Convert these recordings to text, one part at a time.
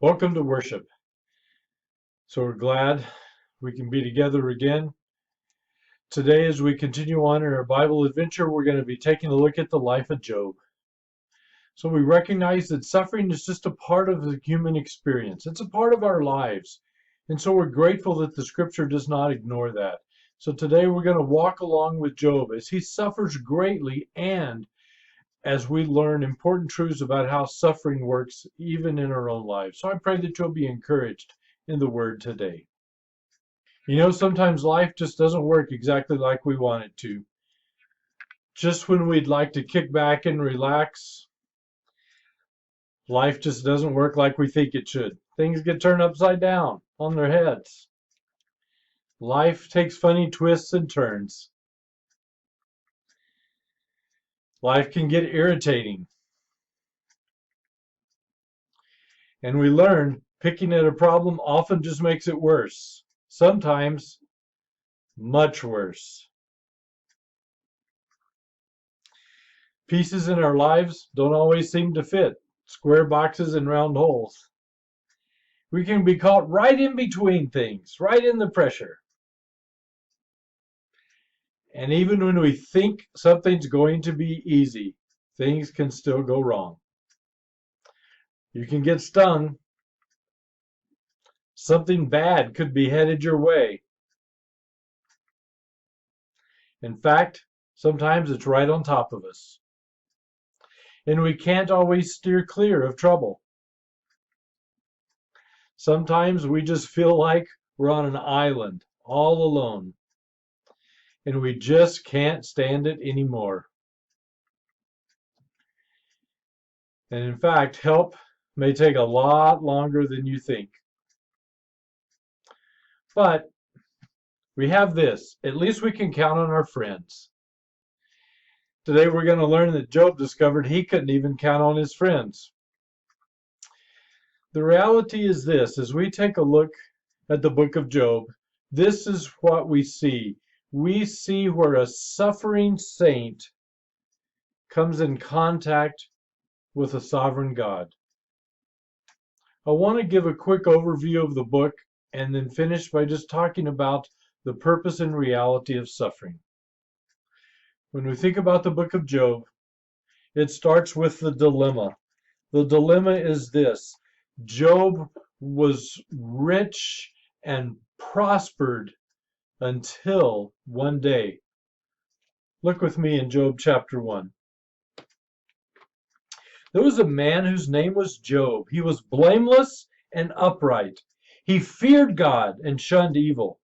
Welcome to worship. So we're glad we can be together again. Today, as we continue on in our Bible adventure, we're going to be taking a look at the life of Job. So we recognize that suffering is just a part of the human experience. It's a part of our lives. And so we're grateful that the scripture does not ignore that. So today we're going to walk along with Job as he suffers greatly and as we learn important truths about how suffering works even in our own lives. So I pray that you'll be encouraged in the word today. You know, sometimes life just doesn't work exactly like we want it to. Just when we'd like to kick back and relax, life just doesn't work like we think it should. Things get turned upside down on their heads. Life takes funny twists and turns. Life can get irritating. And we learn picking at a problem often just makes it worse. Sometimes much worse. Pieces in our lives don't always seem to fit. Square boxes and round holes. We can be caught right in between things, right in the pressure. And even when we think something's going to be easy, things can still go wrong. You can get stung. Something bad could be headed your way. In fact, sometimes it's right on top of us. And we can't always steer clear of trouble. Sometimes we just feel like we're on an island, all alone. And we just can't stand it anymore. And in fact, help may take a lot longer than you think. But we have this. At least we can count on our friends. Today we're going to learn that Job discovered he couldn't even count on his friends. The reality is this. As we take a look at the book of Job, this is what we see. We see where a suffering saint comes in contact with a sovereign God. I want to give a quick overview of the book and then finish by just talking about the purpose and reality of suffering. When we think about the book of Job, it starts with the dilemma. The dilemma is this. Job was rich and prospered until one day. Look with me in Job chapter 1. There was a man whose name was Job. He was blameless and upright. He feared God and shunned evil.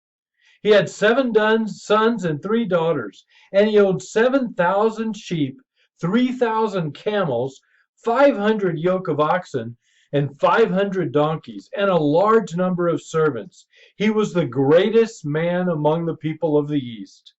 He had 7 sons and 3 daughters, and he owned 7,000 sheep, 3,000 camels, 500 yoke of oxen, and 500 donkeys, and a large number of servants. He was the greatest man among the people of the East.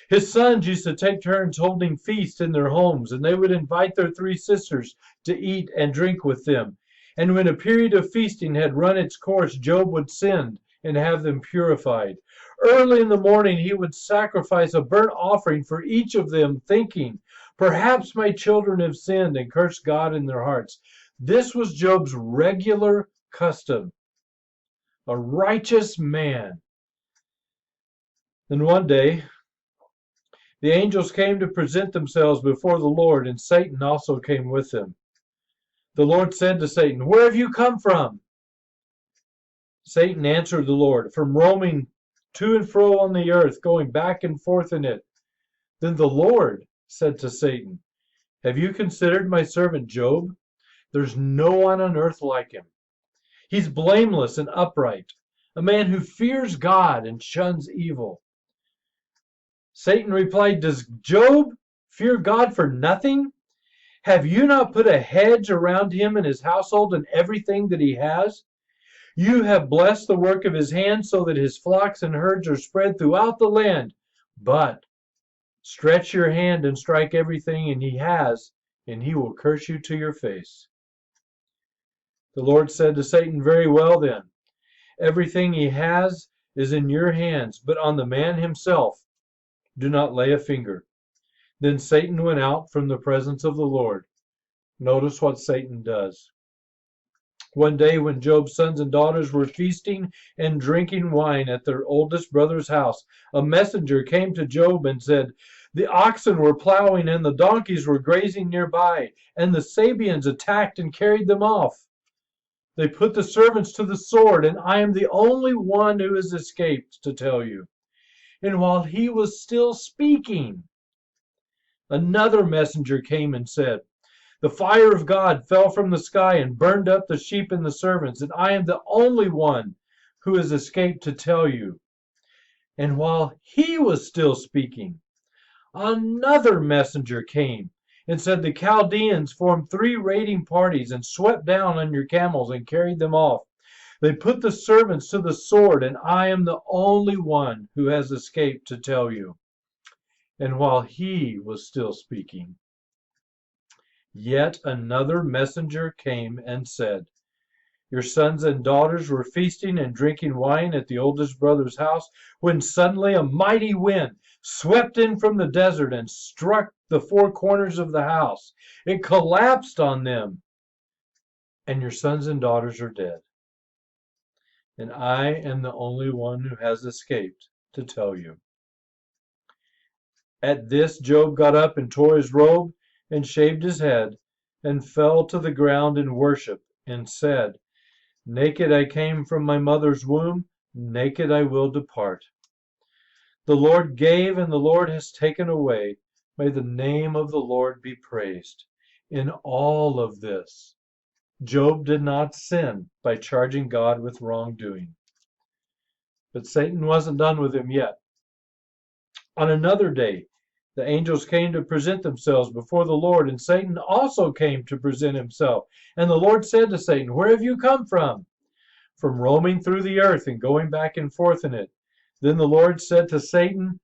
His sons used to take turns holding feasts in their homes, and they would invite their 3 sisters to eat and drink with them. And when a period of feasting had run its course, Job would send and have them purified. Early in the morning, he would sacrifice a burnt offering for each of them, thinking, perhaps my children have sinned and cursed God in their hearts. This was Job's regular custom. A righteous man. Then one day, the angels came to present themselves before the Lord, and Satan also came with them. The Lord said to Satan, where have you come from? Satan answered the Lord, from roaming to and fro on the earth, going back and forth in it. Then the Lord said to Satan, have you considered my servant Job? There's no one on earth like him. He's blameless and upright, a man who fears God and shuns evil. Satan replied, does Job fear God for nothing? Have you not put a hedge around him and his household and everything that he has? You have blessed the work of his hands so that his flocks and herds are spread throughout the land. But stretch your hand and strike everything he has, and he will curse you to your face. The Lord said to Satan, very well then, everything he has is in your hands, but on the man himself do not lay a finger. Then Satan went out from the presence of the Lord. Notice what Satan does. One day when Job's sons and daughters were feasting and drinking wine at their oldest brother's house, a messenger came to Job and said, "The oxen were plowing and the donkeys were grazing nearby, and the Sabeans attacked and carried them off. They put the servants to the sword, and I am the only one who has escaped to tell you." And while he was still speaking, another messenger came and said, "The fire of God fell from the sky and burned up the sheep and the servants, and I am the only one who has escaped to tell you." And while he was still speaking, another messenger came and said, "The Chaldeans formed 3 raiding parties and swept down on your camels and carried them off. They put the servants to the sword, and I am the only one who has escaped to tell you." And while he was still speaking, yet another messenger came and said, "Your sons and daughters were feasting and drinking wine at the oldest brother's house, when suddenly a mighty wind swept in from the desert and struck the 4 corners of the house. It collapsed on them, and your sons and daughters are dead. And I am the only one who has escaped to tell you." At this, Job got up and tore his robe and shaved his head and fell to the ground in worship and said, "Naked I came from my mother's womb, naked I will depart. The Lord gave and the Lord has taken away. May the name of the Lord be praised." In all of this, Job did not sin by charging God with wrongdoing. But Satan wasn't done with him yet. On another day, the angels came to present themselves before the Lord, and Satan also came to present himself. And the Lord said to Satan, "Where have you come from?" "From roaming through the earth and going back and forth in it." Then the Lord said to Satan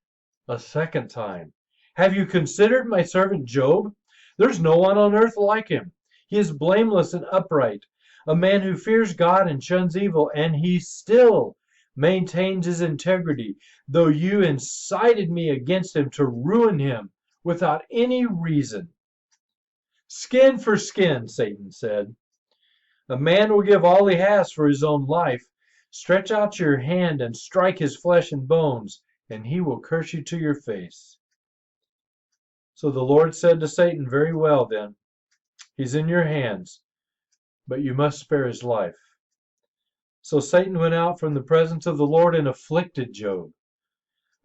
a second time, "Have you considered my servant Job? There's no one on earth like him. He is blameless and upright, a man who fears God and shuns evil, and he still maintains his integrity, though you incited me against him to ruin him without any reason." "Skin for skin," Satan said. "A man will give all he has for his own life. Stretch out your hand and strike his flesh and bones, and he will curse you to your face." So the Lord said to Satan, "Very well then, he's in your hands, but you must spare his life." So Satan went out from the presence of the Lord and afflicted Job,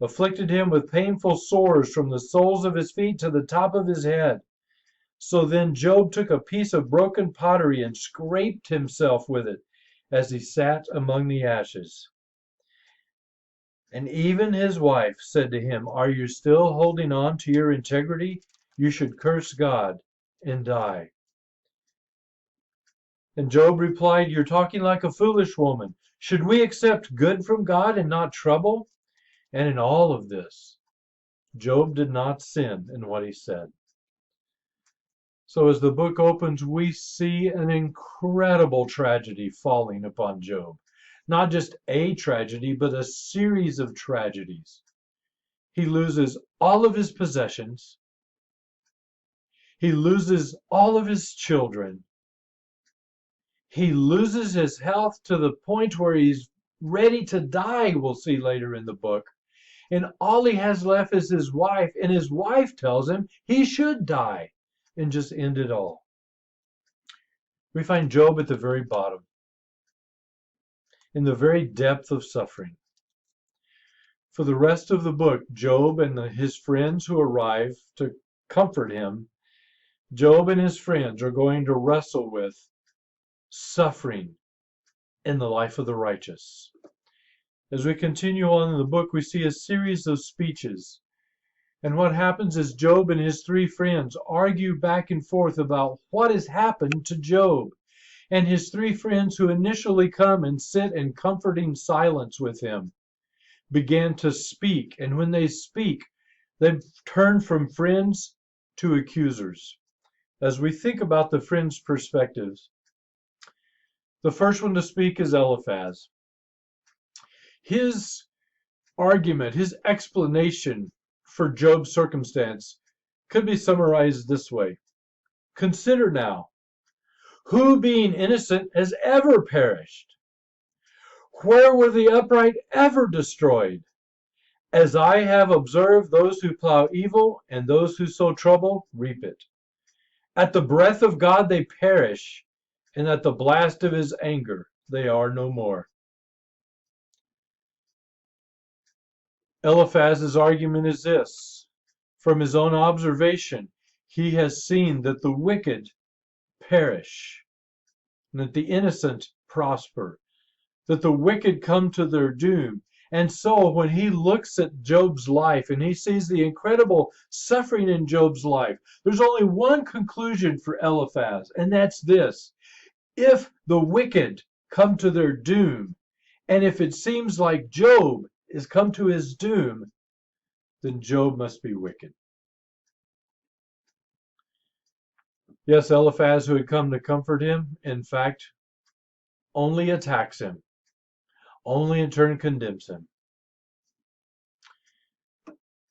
afflicted him with painful sores from the soles of his feet to the top of his head. So then Job took a piece of broken pottery and scraped himself with it as he sat among the ashes. And even his wife said to him, "Are you still holding on to your integrity? You should curse God and die." And Job replied, "You're talking like a foolish woman. Should we accept good from God and not trouble?" And in all of this, Job did not sin in what he said. So as the book opens, we see an incredible tragedy falling upon Job. Not just a tragedy, but a series of tragedies. He loses all of his possessions. He loses all of his children. He loses his health to the point where he's ready to die, we'll see later in the book. And all he has left is his wife, and his wife tells him he should die and just end it all. We find Job at the very bottom, in the very depth of suffering. For the rest of the book, Job and his friends who arrive to comfort him, Job and his friends are going to wrestle with suffering in the life of the righteous. As we continue on in the book, we see a series of speeches. And what happens is Job and his 3 friends argue back and forth about what has happened to Job. And his 3 friends who initially come and sit in comforting silence with him began to speak. And when they speak, they turn from friends to accusers. As we think about the friends' perspectives, the first one to speak is Eliphaz. His argument, his explanation for Job's circumstance could be summarized this way. Consider now, Who, being innocent, has ever perished? Where were the upright ever destroyed? As I have observed, those who plow evil and those who sow trouble reap it. At the breath of God they perish, and at the blast of his anger they are no more. Eliphaz's argument is this. From his own observation, he has seen that the wicked perish, and that the innocent prosper, that the wicked come to their doom. And so when he looks at Job's life and he sees the incredible suffering in Job's life, there's only one conclusion for Eliphaz, and that's this. If the wicked come to their doom, and if it seems like Job is come to his doom, then Job must be wicked. Yes, Eliphaz, who had come to comfort him, in fact, only attacks him, only in turn condemns him.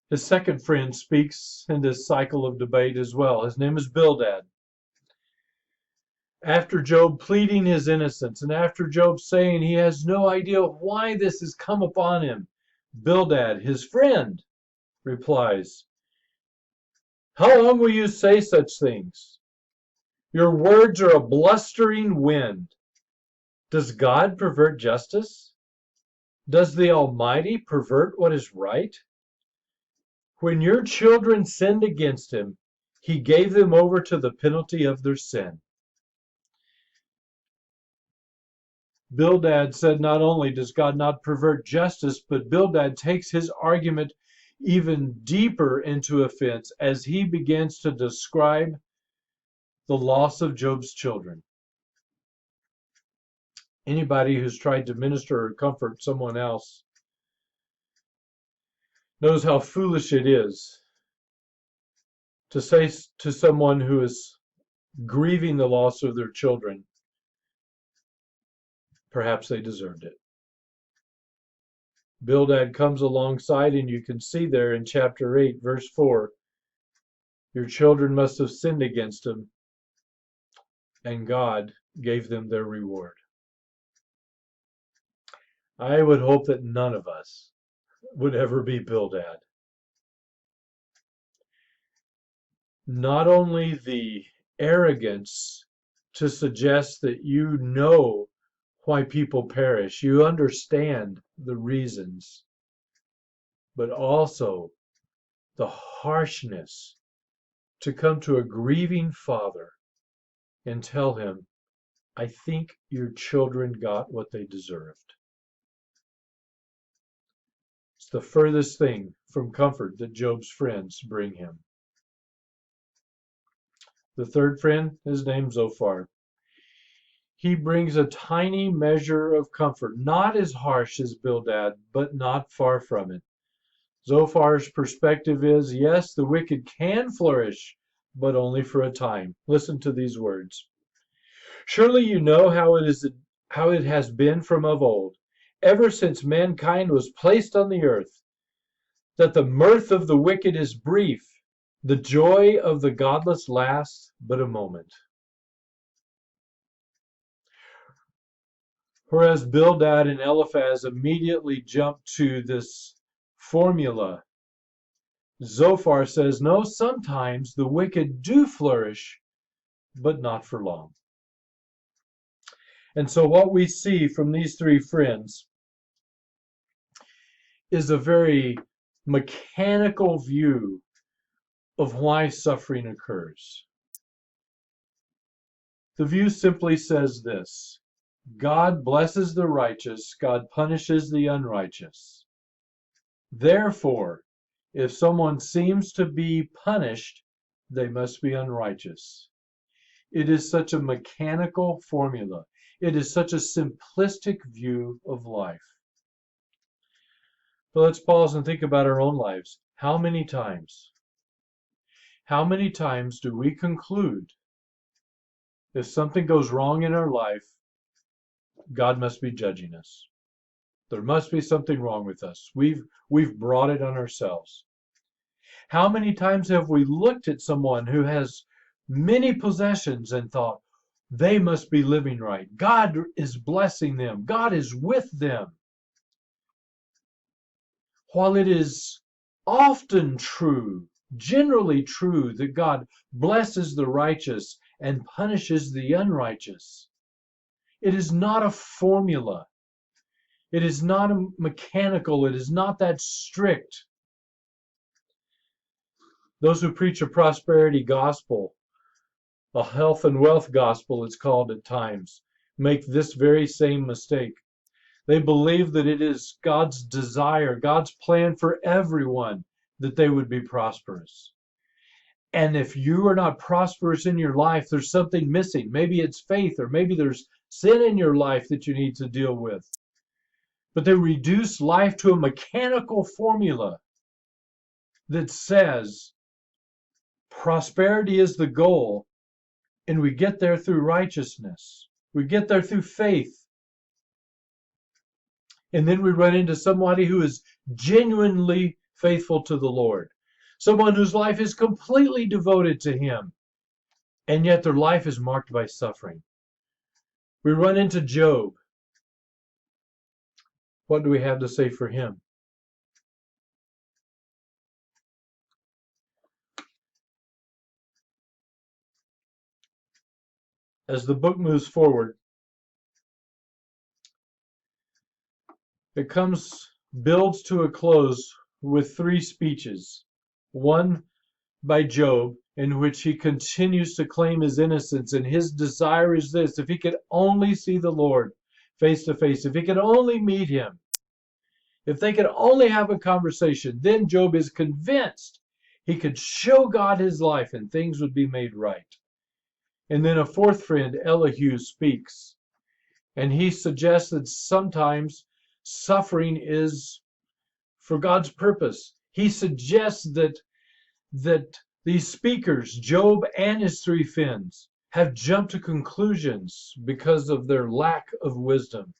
His second friend speaks in this cycle of debate as well. His name is Bildad. After Job pleading his innocence, and after Job saying he has no idea why this has come upon him, Bildad, his friend, replies, "How long will you say such things? Your words are a blustering wind. Does God pervert justice? Does the Almighty pervert what is right? When your children sinned against him, he gave them over to the penalty of their sin." Bildad said not only does God not pervert justice, but Bildad takes his argument even deeper into offense as he begins to describe the loss of Job's children. Anybody who's tried to minister or comfort someone else knows how foolish it is to say to someone who is grieving the loss of their children, perhaps they deserved it. Bildad comes alongside, and you can see there in chapter 8, verse 4, your children must have sinned against him, and God gave them their reward. I would hope that none of us would ever be Bildad. Not only the arrogance to suggest that you know why people perish, you understand the reasons, but also the harshness to come to a grieving father and tell him, I think your children got what they deserved. It's the furthest thing from comfort that Job's friends bring him. The third friend is named Zophar. He brings a tiny measure of comfort, not as harsh as Bildad, but not far from it. Zophar's perspective is, yes, the wicked can flourish, but only for a time. Listen to these words. Surely you know how it has been from of old, ever since mankind was placed on the earth, that the mirth of the wicked is brief, the joy of the godless lasts but a moment. Whereas Bildad and Eliphaz immediately jump to this formula, Zophar says, no, sometimes the wicked do flourish, but not for long. And so what we see from these three friends is a very mechanical view of why suffering occurs. The view simply says this: God blesses the righteous, God punishes the unrighteous. Therefore, if someone seems to be punished, they must be unrighteous. It is such a mechanical formula. It is such a simplistic view of life. But let's pause and think about our own lives. How many times do we conclude if something goes wrong in our life, God must be judging us? There must be something wrong with us. We've brought it on ourselves. How many times have we looked at someone who has many possessions and thought, They must be living right. God is blessing them. God is with them. While it is often true, generally true, that God blesses the righteous and punishes the unrighteous, it is not a formula. It is not a mechanical. It is not that strict. Those who preach a prosperity gospel, a health and wealth gospel it's called at times, make this very same mistake. They believe that it is God's desire, God's plan for everyone that they would be prosperous. And if you are not prosperous in your life, there's something missing. Maybe it's faith, or maybe there's sin in your life that you need to deal with. But they reduce life to a mechanical formula that says prosperity is the goal, and we get there through righteousness. We get there through faith. And then we run into somebody who is genuinely faithful to the Lord, someone whose life is completely devoted to Him, and yet their life is marked by suffering. We run into Job. What do we have to say for him? As the book moves forward, it builds to a close with 3 speeches. One by Job, in which he continues to claim his innocence, and his desire is this: if he could only see the Lord face to face, if he could only meet him, if they could only have a conversation, then Job is convinced he could show God his life and things would be made right. And then a 4th friend, Elihu, speaks, and he suggests that sometimes suffering is for God's purpose. He suggests that these speakers, Job and his 3 friends, have jumped to conclusions because of their lack of wisdom.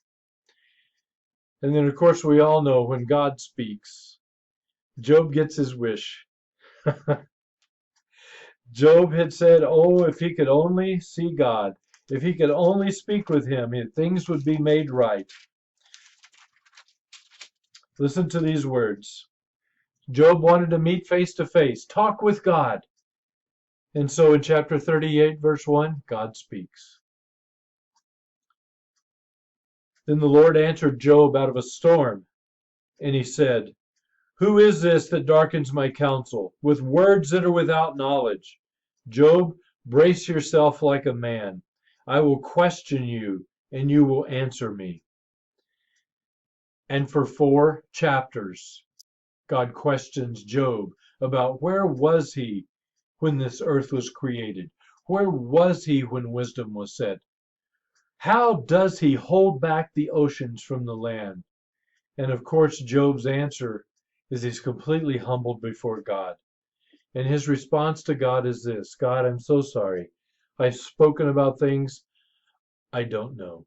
And then, of course, we all know when God speaks, Job gets his wish. Job had said, oh, if he could only see God, if he could only speak with him, things would be made right. Listen to these words. Job wanted to meet face to face, talk with God. And so in chapter 38, verse 1, God speaks. Then the Lord answered Job out of a storm, and he said, who is this that darkens my counsel with words that are without knowledge? Job, brace yourself like a man. I will question you, and you will answer me. And for 4 chapters, God questions Job about where was he when this earth was created? Where was he when wisdom was said? How does he hold back the oceans from the land? And of course, Job's answer is he's completely humbled before God. And his response to God is this: God, I'm so sorry. I've spoken about things I don't know.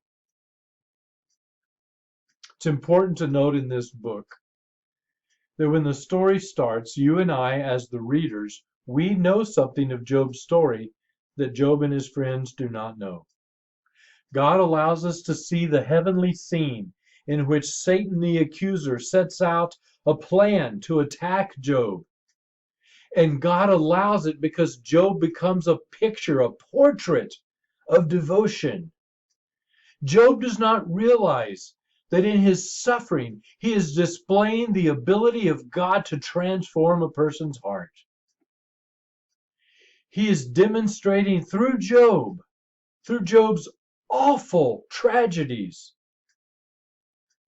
It's important to note in this book that when the story starts, you and I, as the readers, we know something of Job's story that Job and his friends do not know. God allows us to see the heavenly scene in which Satan the accuser sets out a plan to attack Job. And God allows it because Job becomes a picture, a portrait of devotion. Job does not realize that in his suffering, he is displaying the ability of God to transform a person's heart. He is demonstrating through Job's awful tragedies,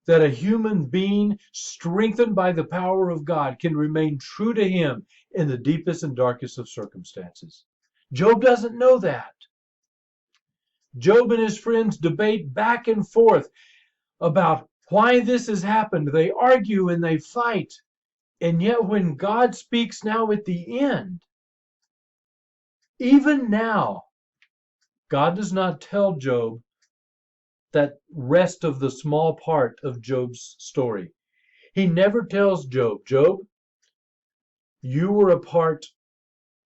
that a human being strengthened by the power of God can remain true to him in the deepest and darkest of circumstances. Job doesn't know that. Job and his friends debate back and forth about why this has happened. They argue and they fight. And yet when God speaks now at the end, even now, God does not tell Job that rest of the small part of Job's story. He never tells Job, Job, you were a part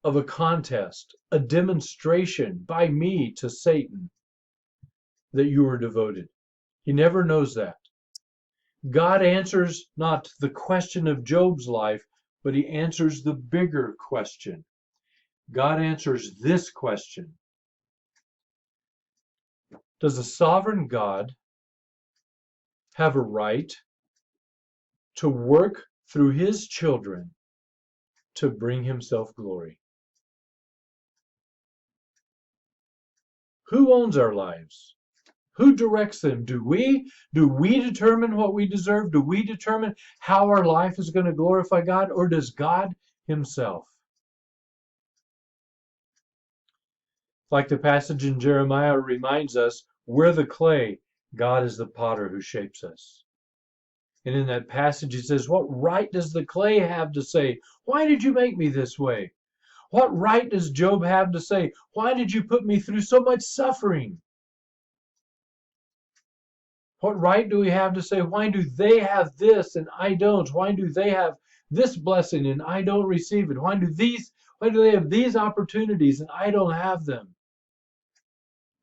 of a contest, a demonstration by me to Satan. that you are devoted. He never knows that. God answers not the question of Job's life, but he answers the bigger question. God answers this question. Does a sovereign God have a right to work through his children to bring himself glory? Who owns our lives? Who directs them? Do we? Do we determine what we deserve? Do we determine how our life is going to glorify God? Or does God himself? Like the passage in Jeremiah reminds us, we're the clay, God is the potter who shapes us. And in that passage it says, what right does the clay have to say, why did you make me this way? What right does Job have to say, why did you put me through so much suffering? What right do we have to say, why do they have this and I don't? Why do they have this blessing and I don't receive it? Why do they have these opportunities and I don't have them?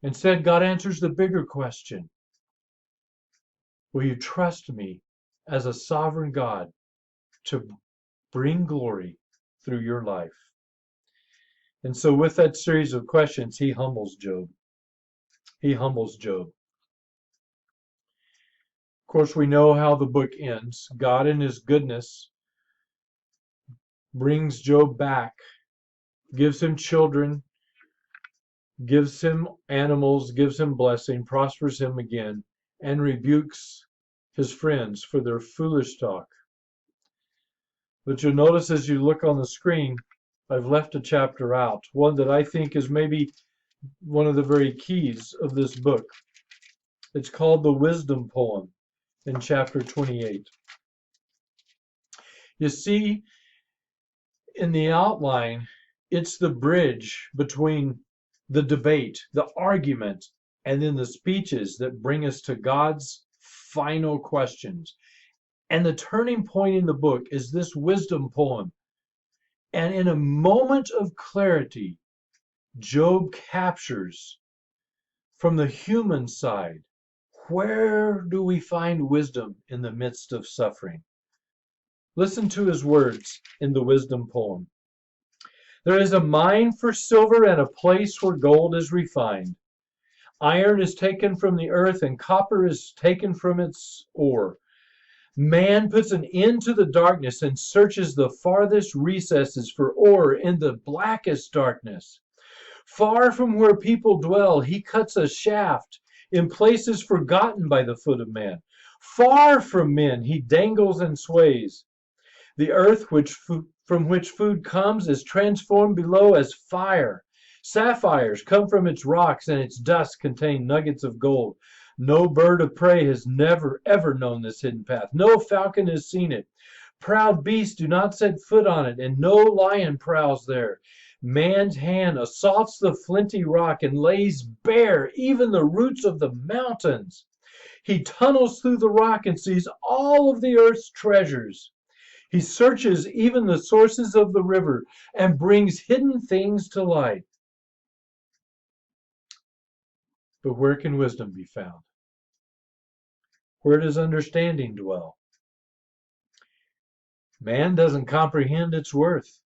Instead, God answers the bigger question. Will you trust me as a sovereign God to bring glory through your life? And so with that series of questions, he humbles Job. He humbles Job. Of course, we know how the book ends. God in his goodness brings Job back, gives him children, gives him animals, gives him blessing, prospers him again, and rebukes his friends for their foolish talk. But you'll notice as you look on the screen, I've left a chapter out, one that I think is maybe one of the very keys of this book. It's called the Wisdom Poem in chapter 28. You see, in the outline, it's the bridge between the debate, the argument, and then the speeches that bring us to God's final questions. And the turning point in the book is this wisdom poem. And in a moment of clarity, Job captures from the human side, where do we find wisdom in the midst of suffering? Listen to his words in the wisdom poem. There is a mine for silver and a place where gold is refined. Iron is taken from the earth and copper is taken from its ore. Man puts an end to the darkness and searches the farthest recesses for ore in the blackest darkness. Far from where people dwell, he cuts a shaft in places forgotten by the foot of man. Far from men, he dangles and sways. The earth from which food comes is transformed below as fire. Sapphires come from its rocks, and its dust contain nuggets of gold. No bird of prey has never, ever known this hidden path. No falcon has seen it. Proud beasts do not set foot on it, and no lion prowls there. Man's hand assaults the flinty rock and lays bare even the roots of the mountains. He tunnels through the rock and sees all of the earth's treasures. He searches even the sources of the river and brings hidden things to light. But where can wisdom be found? Where does understanding dwell? Man doesn't comprehend its worth.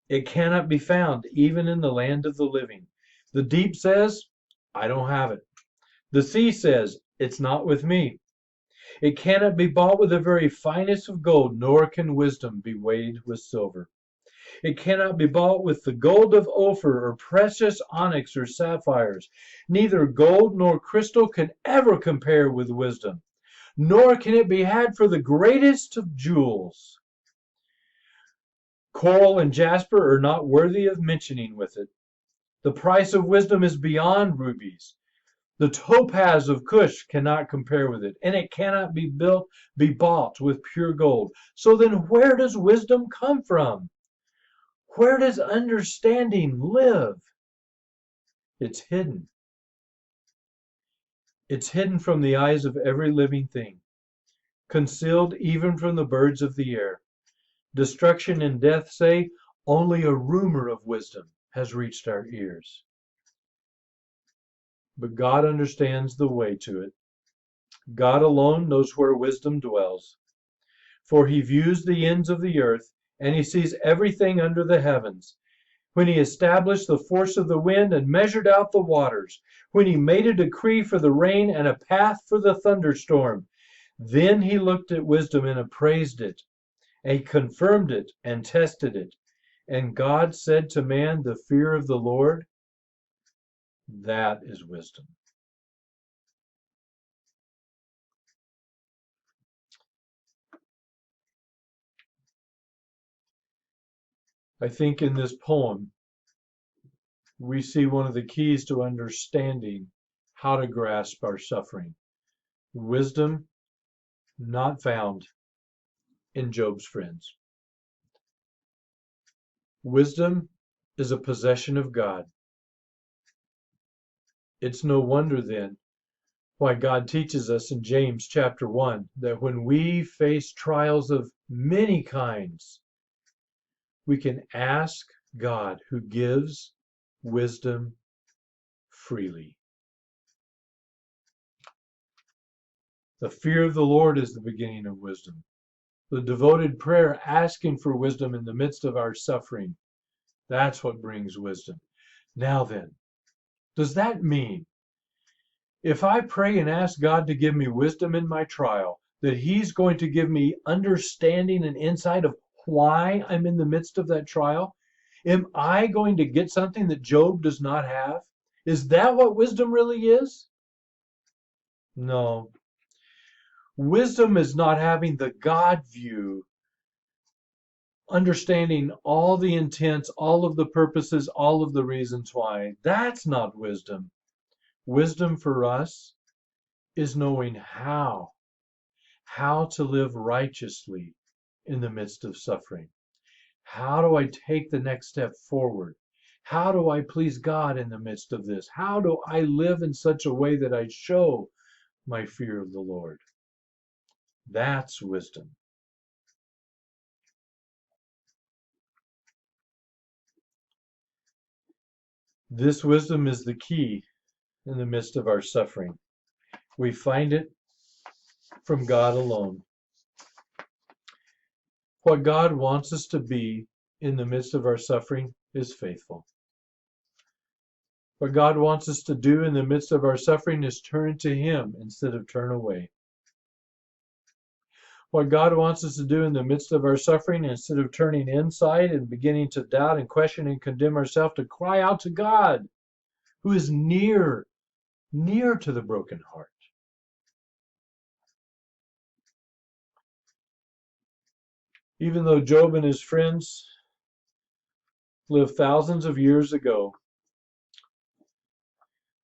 It cannot be found even in the land of the living. The deep says, I don't have it. The sea says, it's not with me. It cannot be bought with the very finest of gold, nor can wisdom be weighed with silver. It cannot be bought with the gold of Ophir or precious onyx or sapphires. Neither gold nor crystal can ever compare with wisdom, nor can it be had for the greatest of jewels. Coral and jasper are not worthy of mentioning with it. The price of wisdom is beyond rubies. The topaz of Cush cannot compare with it, and it cannot be bought with pure gold. So then where does wisdom come from? Where does understanding live? It's hidden. It's hidden from the eyes of every living thing, concealed even from the birds of the air. Destruction and death say, only a rumor of wisdom has reached our ears. but God understands the way to it. God alone knows where wisdom dwells. For he views the ends of the earth, and he sees everything under the heavens. When he established the force of the wind and measured out the waters, when he made a decree for the rain and a path for the thunderstorm, then he looked at wisdom and appraised it, and he confirmed it and tested it. And God said to man, the fear of the Lord, that is wisdom. I think in this poem, we see one of the keys to understanding how to grasp our suffering. Wisdom not found in Job's friends. Wisdom is a possession of God. It's no wonder then why God teaches us in James chapter 1 that when we face trials of many kinds, we can ask God, who gives wisdom freely. The fear of the Lord is the beginning of wisdom. The devoted prayer asking for wisdom in the midst of our suffering, that's what brings wisdom. Now then, does that mean if I pray and ask God to give me wisdom in my trial, that He's going to give me understanding and insight of why I'm in the midst of that trial? Am I going to get something that Job does not have? Is that what wisdom really is? No. Wisdom is not having the God view, understanding all the intents, all of the purposes, all of the reasons why. That's not wisdom. Wisdom for us is knowing how to live righteously in the midst of suffering. How do I take the next step forward? How do I please God in the midst of this? How do I live in such a way that I show my fear of the Lord? That's wisdom. This wisdom is the key in the midst of our suffering. We find it from God alone. What God wants us to be in the midst of our suffering is faithful. What God wants us to do in the midst of our suffering is turn to Him instead of turn away. What God wants us to do in the midst of our suffering, instead of turning inside and beginning to doubt and question and condemn ourselves, to cry out to God, who is near to the broken heart. Even though Job and his friends lived thousands of years ago,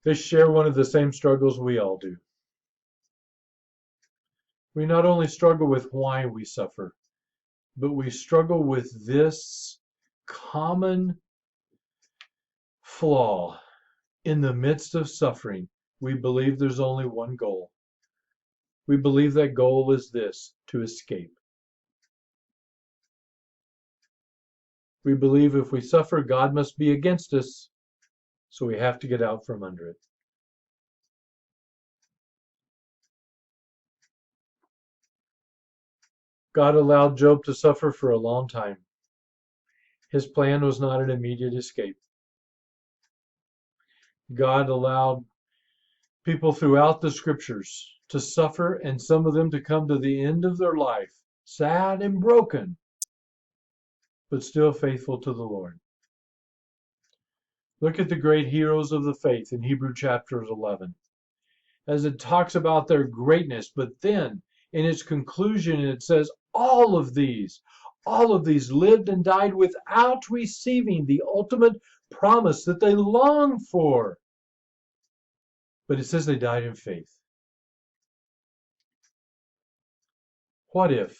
they share one of the same struggles we all do. We not only struggle with why we suffer, but we struggle with this common flaw. In the midst of suffering, we believe there's only one goal. We believe that goal is this: to escape. We believe if we suffer, God must be against us, so we have to get out from under it. God allowed Job to suffer for a long time. His plan was not an immediate escape. God allowed people throughout the scriptures to suffer, and some of them to come to the end of their life, sad and broken, but still faithful to the Lord. Look at the great heroes of the faith in Hebrews chapter 11, as it talks about their greatness, but then in its conclusion it says all of these lived and died without receiving the ultimate promise that they longed for. But it says they died in faith. What if,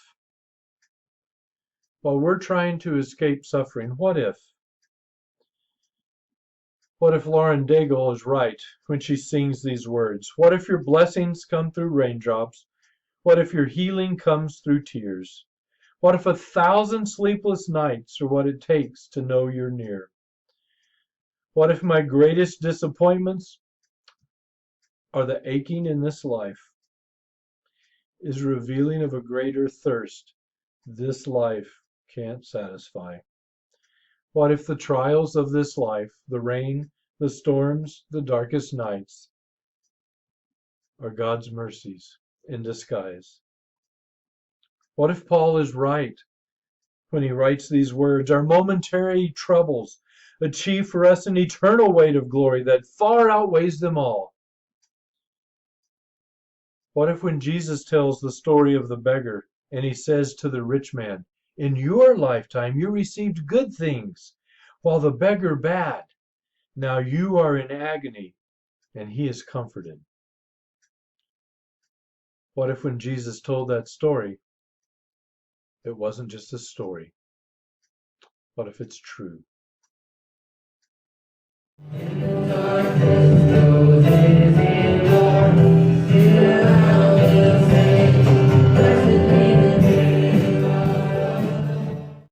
while we're trying to escape suffering, what if Lauren Daigle is right when she sings these words? What if your blessings come through raindrops? What if your healing comes through tears? What if 1,000 sleepless nights are what it takes to know you're near? What if my greatest disappointments or the aching in this life is revealing of a greater thirst this life can't satisfy? What if the trials of this life, the rain, the storms, the darkest nights, are God's mercies in disguise? What if Paul is right when he writes these words? Our momentary troubles achieve for us an eternal weight of glory that far outweighs them all. What if when Jesus tells the story of the beggar and he says to the rich man, in your lifetime you received good things, while the beggar bad. Now you are in agony, and he is comforted. What if when Jesus told that story, it wasn't just a story? What if it's true? In the darkness,